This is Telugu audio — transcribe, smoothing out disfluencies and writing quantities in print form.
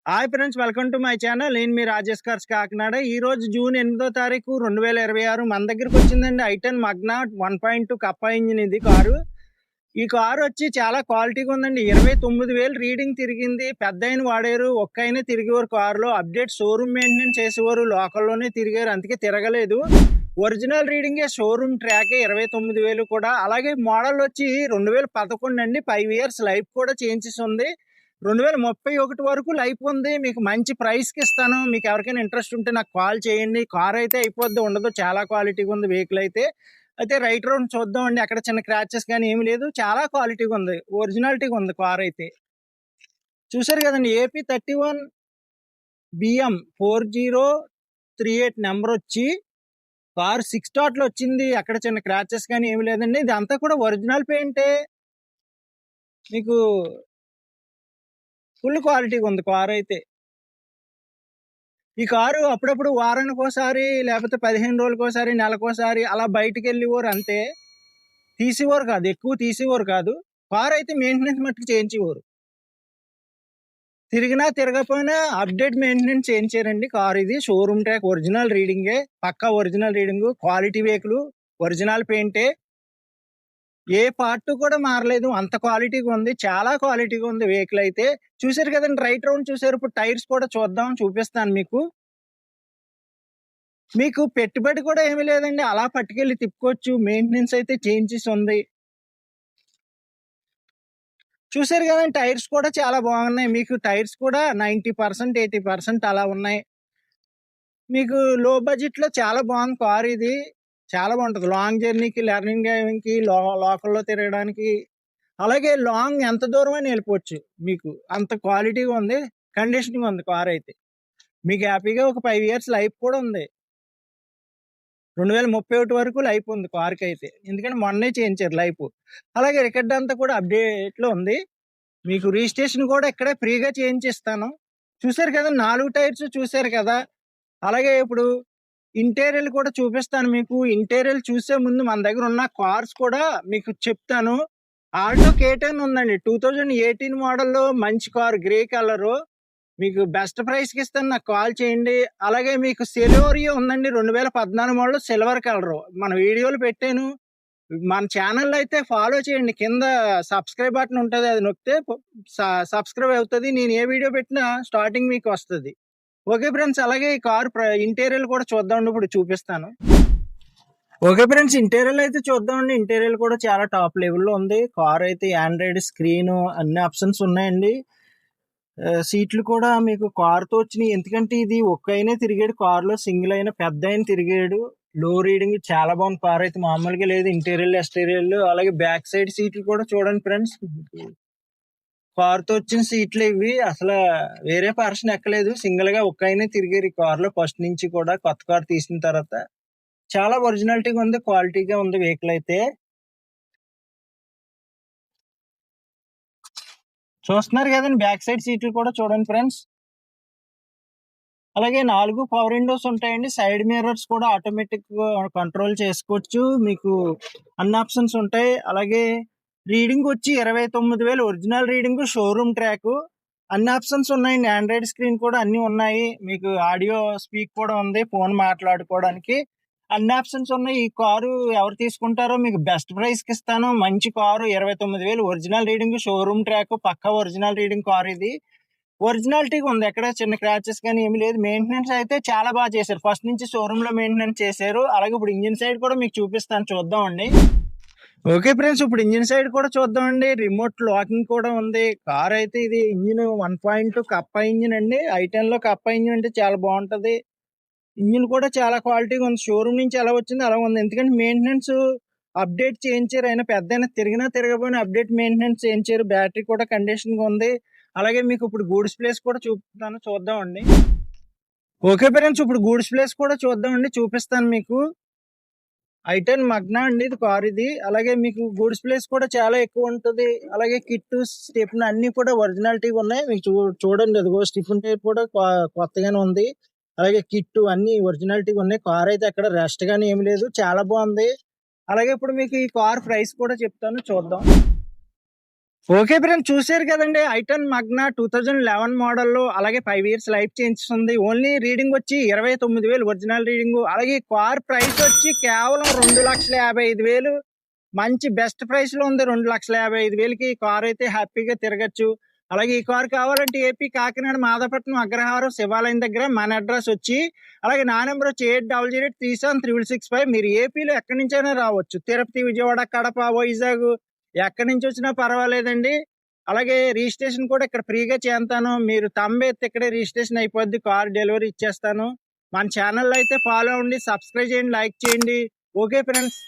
Hi friends, welcome to my channel. నేను మీ రాజేష్ కార్స్ కాకినాడ. ఈ రోజు జూన్ 8వ తారీఖు 2026 మన దగ్గరికి వచ్చిందండి i10 మగ్నా 1.2 కప్పా ఇంజిన్. ఇది కారు. ఈ కారు వచ్చి చాలా క్వాలిటీగా ఉందండి. 29,000 రీడింగ్ తిరిగింది. పెద్ద ఆయన వాడారు, ఒక్క అయినా తిరిగేవారు. కారులో అప్డేట్ షోరూమ్ మెయింటెనెన్స్ చేసేవారు, లోకల్లోనే తిరిగారు, అందుకే తిరగలేదు. ఒరిజినల్ రీడింగే, షోరూమ్ ట్రాకే 29,000 కూడా. అలాగే మోడల్ వచ్చి 2011 అండి. 5 ఇయర్స్ లైఫ్ కూడా చేంజెస్ ఉంది. 2031 వరకు లైఫ్ ఉంది. మీకు మంచి ప్రైస్కి ఇస్తాను. మీకు ఎవరికైనా ఇంట్రెస్ట్ ఉంటే నాకు కాల్ చేయండి. కార్ అయితే అయిపోద్ది, ఉండదు, చాలా క్వాలిటీగా ఉంది వెహికల్ అయితే. రైట్ రౌండ్ చూద్దాం అండి. అక్కడ చిన్న క్రాచెస్ కానీ ఏమి లేదు, చాలా క్వాలిటీగా ఉంది, ఒరిజినాలిటీగా ఉంది కార్ అయితే. చూసారు కదండి, AP31 BM 4038 నెంబర్ వచ్చి కార్ 6 స్టార్ట్ లో వచ్చింది. అక్కడ చిన్న క్రాచెస్ కానీ ఏమి లేదండి. ఇది అంతా కూడా ఒరిజినల్ పెయింటే, మీకు ఫుల్ క్వాలిటీగా ఉంది కార్ అయితే. ఈ కారు అప్పుడప్పుడు వారానికి ఒకసారి, లేకపోతే 15 రోజులకోసారి, నెలకోసారి అలా బయటకు వెళ్ళేవారు అంతే. తీసేవారు కాదు, ఎక్కువ తీసేవారు కాదు. కారు అయితే మెయింటెనెన్స్ మట్టుకు చేయించేవారు. తిరిగినా తిరగకపోయినా అప్డేట్ మెయింటెనెన్స్ చేయించారండి. కారు ఇది షోరూమ్ ట్రాక్, ఒరిజినల్ రీడింగే, పక్కా original reading, quality vehicle, original పెయింటే, ఏ పార్ట్ కూడా మారలేదు, అంత క్వాలిటీగా ఉంది, చాలా క్వాలిటీగా ఉంది వెహికల్ అయితే. చూసారు కదండి, రైట్ రౌండ్ చూసారు. ఇప్పుడు టైర్స్ కూడా చూద్దాం, చూపిస్తాను మీకు. మీకు పెట్టుబడి కూడా ఏమీ లేదండి, అలా పట్టుకెళ్ళి తిప్పుకోవచ్చు. మెయింటెనెన్స్ అయితే చేంజెస్ ఉంది. చూసారు కదండి, టైర్స్ కూడా చాలా బాగున్నాయి. మీకు టైర్స్ కూడా 90%, 80% అలా ఉన్నాయి. మీకు లో బడ్జెట్ లో చాలా బాగుంది కార్ ఇది. చాలా బాగుంటుంది లాంగ్ జర్నీకి, లెర్నింగ్ డ్రైవింగ్ కి, లోకల్లో తిరగడానికి, అలాగే లాంగ్ ఎంత దూరం అని వెళ్ళిపోవచ్చు. మీకు అంత క్వాలిటీగా ఉంది, కండిషనింగ్ ఉంది కార్ అయితే. మీకు హ్యాపీగా ఒక 5 ఇయర్స్ లైఫ్ కూడా ఉంది. 2031 వరకు లైఫ్ ఉంది కార్కి అయితే, ఎందుకంటే మొన్నే చేయించారు లైఫ్. అలాగే రికార్డ్ అంతా కూడా అప్డేట్ లో ఉంది. మీకు రిజిస్ట్రేషన్ కూడా ఇక్కడే ఫ్రీగా చేయించిస్తాను. చూసారు కదా 4 టైర్స్, చూసారు కదా. అలాగే ఇప్పుడు ఇంటీరియర్ కూడా చూపిస్తాను మీకు. ఇంటీరియర్ చూసే ముందు మన దగ్గర ఉన్న కార్స్ కూడా మీకు చెప్తాను. ఆల్టో K10 ఉందండి, 2018 మోడల్లో మంచి కార్, గ్రే కలరు. మీకు బెస్ట్ ప్రైస్కి ఇస్తాను, నాకు కాల్ చేయండి. అలాగే మీకు సెలోరియో ఉందండి, 2014 మోడల్, సిల్వర్ కలరు. మన వీడియోలు పెట్టాను. మన ఛానల్ అయితే ఫాలో చేయండి. కింద సబ్స్క్రైబ్ బటన్ ఉంటుంది, అది నొక్కితే సబ్స్క్రైబ్ అవుతుంది. నేను ఏ వీడియో పెట్టినా స్టార్టింగ్ మీకు వస్తుంది. ఓకే ఫ్రెండ్స్, అలాగే ఈ కార్ ఇంటీరియర్ కూడా చూద్దామండి, ఇప్పుడు చూపిస్తాను. ఓకే ఫ్రెండ్స్, ఇంటీరియర్ అయితే చూద్దామండి. ఇంటీరియర్ కూడా చాలా టాప్ లెవెల్లో ఉంది. కార్ అయితే ఆండ్రాయిడ్ స్క్రీన్, అన్ని ఆప్షన్స్ ఉన్నాయండి. సీట్లు కూడా మీకు కార్తో వచ్చినాయి, ఎందుకంటే ఇది ఒక్క అయినా తిరిగాడు కార్లో, సింగిల్ అయినా పెద్ద అయినా తిరిగాడు. లో రీడింగ్, చాలా బాగుంది కార్ అయితే, మామూలుగా లేదు. ఇంటీరియర్, ఎక్స్టీరియర్, అలాగే బ్యాక్ సైడ్ సీట్లు కూడా చూడండి ఫ్రెండ్స్. కార్తో వచ్చిన సీట్లు ఇవి, అసలు వేరే పర్సన్ ఎక్కలేదు, సింగిల్ గా ఒక్క అయినా తిరిగారు ఈ కార్ లో. ఫస్ట్ నుంచి కూడా కొత్త కార్ తీసిన తర్వాత చాలా ఒరిజినాలిటీగా ఉంది, క్వాలిటీగా ఉంది వెహికల్ అయితే. చూస్తున్నారు కదండి, బ్యాక్ సైడ్ సీట్లు కూడా చూడండి ఫ్రెండ్స్. అలాగే 4 పవర్ విండోస్ ఉంటాయండి. సైడ్ మిర్రర్స్ కూడా ఆటోమేటిక్ కంట్రోల్ చేసుకోవచ్చు. మీకు అన్ని ఆప్షన్స్ ఉంటాయి. అలాగే రీడింగ్ వచ్చి 29,000 ఒరిజినల్ రీడింగ్, షోరూమ్ ట్రాక్, అన్ని ఆప్షన్స్ ఉన్నాయండి. ఆండ్రాయిడ్ స్క్రీన్ కూడా అన్ని ఉన్నాయి. మీకు ఆడియో స్పీక్ కూడా ఉంది, ఫోన్ మాట్లాడుకోవడానికి అన్ని ఆప్షన్స్ ఉన్నాయి. ఈ కారు ఎవరు తీసుకుంటారో మీకు బెస్ట్ ప్రైస్ కి ఇస్తాను. మంచి car, 29,000 original reading, showroom track, పక్కా ఒరిజినల్ రీడింగ్ కార్ ఇది. ఒరిజినాలిటీగా ఉంది, ఎక్కడ చిన్న క్రాచెస్ కానీ ఏమి లేదు. మెయింటెనెన్స్ అయితే చాలా బాగా చేశారు, ఫస్ట్ నుంచి షోరూమ్ లో మెయింటెనెన్స్ చేశారు. అలాగే ఇప్పుడు ఇంజిన్ సైడ్ కూడా మీకు చూపిస్తాను, చూద్దామండి. ఓకే ఫ్రెండ్స్, ఇప్పుడు ఇంజిన్ సైడ్ కూడా చూద్దామండి. రిమోట్ లాకింగ్ కూడా ఉంది. కార్ అయితే ఇది ఇంజిన్ 1.2 కప్పా ఇంజిన్ అండి. i10 లో కప్పా ఇంజిన్ అంటే చాలా బాగుంటది. ఇంజిన్ కూడా చాలా క్వాలిటీగా ఉంది. షోరూమ్ నుంచి ఎలా వచ్చింది అలా ఉంది, ఎందుకంటే మెయింటెనెన్స్ అప్డేట్ చేయించారు. అయినా పెద్ద అయినా తిరిగినా తిరగపోయినా అప్డేట్ మెయింటెనెన్స్ చేయించారు. బ్యాటరీ కూడా కండిషన్ గా ఉంది. అలాగే మీకు ఇప్పుడు గూడ్స్ ప్లేస్ కూడా చూపిస్తాను, చూద్దామండి. ఓకే ఫ్రెండ్స్, ఇప్పుడు గూడ్స్ ప్లేస్ కూడా చూద్దామండి, చూపిస్తాను మీకు. i10 మగ్నా అండి ఇది కార్ ఇది. అలాగే మీకు గూడ్స్ ప్లేస్ కూడా చాలా ఎక్కువ ఉంటుంది. అలాగే కిట్, స్టెప్న్ అన్ని కూడా ఒరిజినాలిటీగా ఉన్నాయి. మీకు చూడండి, అదిగో స్టిఫెన్ టైప్ కూడా కొత్తగానే ఉంది. అలాగే కిట్ అన్ని ఒరిజినాలిటీగా ఉన్నాయి. కార్ అయితే అక్కడ రెస్ట్ గానీ ఏమి లేదు, చాలా బాగుంది. అలాగే ఇప్పుడు మీకు ఈ కార్ ప్రైస్ కూడా చెప్తాను, చూద్దాం. ఓకే ఫ్రెండ్స్, చూసారు కదండి. ఐటన్ మగ్నా 2011 మోడల్, అలాగే 5 years life change. Only reading వచ్చి 29,000 ఒరిజినల్ రీడింగ్. అలాగే కార్ ప్రైస్ వచ్చి కేవలం 2,55,000. మంచి బెస్ట్ ప్రైస్ లో ఉంది. 2,55,000కి కార్ అయితే హ్యాపీగా తిరగచ్చు. అలాగే ఈ కార్ కావాలంటే ఏపీ కాకినాడ మాదాపట్నం అగ్రహారం శివాలయం దగ్గర మన అడ్రస్ వచ్చి, అలాగే నా నెంబర్ వచ్చి 8008373665. మీరు ఏపీలో ఎక్కడి నుంచైనా రావచ్చు. తిరుపతి, విజయవాడ, కడప, వైజాగ్ ఎక్కడి నుంచి వచ్చినా పర్వాలేదండి. అలాగే రిజిస్ట్రేషన్ కూడా ఇక్కడ ఫ్రీగా చేస్తాను. మీరు తంబెత్తి ఇక్కడే రిజిస్ట్రేషన్ అయిపోద్ది. కార్ డెలివరీ ఇచ్చేస్తాను. మన ఛానల్ అయితే ఫాలో అవ్వండి, సబ్స్క్రైబ్ చేయండి, లైక్ చేయండి. Okay friends.